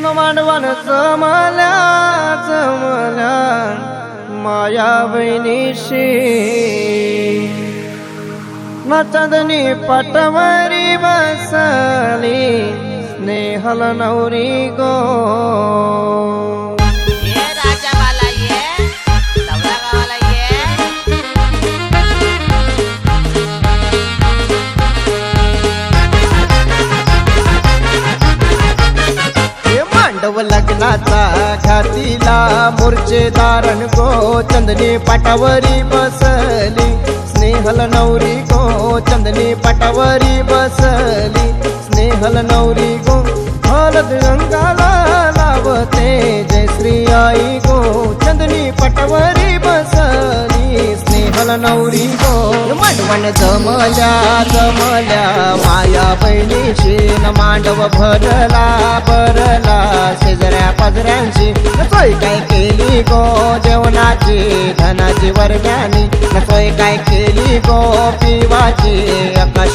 नवानवान जमल्या जमल्या माया बहिणीशी न चांदणी पाटावरी बसली स्नेहल नवरी गो ये राजा वाला ये नवरा गावाला ये हे मांडव लग्नाचा घातीला मूर्छेदारण गो चंदनी पाटावरी बसली स्नेहल नवरी गो चंदनी पाटावरी बसली स्नेहल नवरी गो हळद रंगाला लावते जय श्री आई गो चंदनी पाटावरी बसली स्नेहल नवरी गो मांडवण जमल्या जमल्या माया बहिणीशी न मांडव भरला भरला शेजऱ्या पाजऱ्यांची सोय काय केली गो जेवणाची धनाची वर्गानी सोय काय केली गो पिवाची आकाश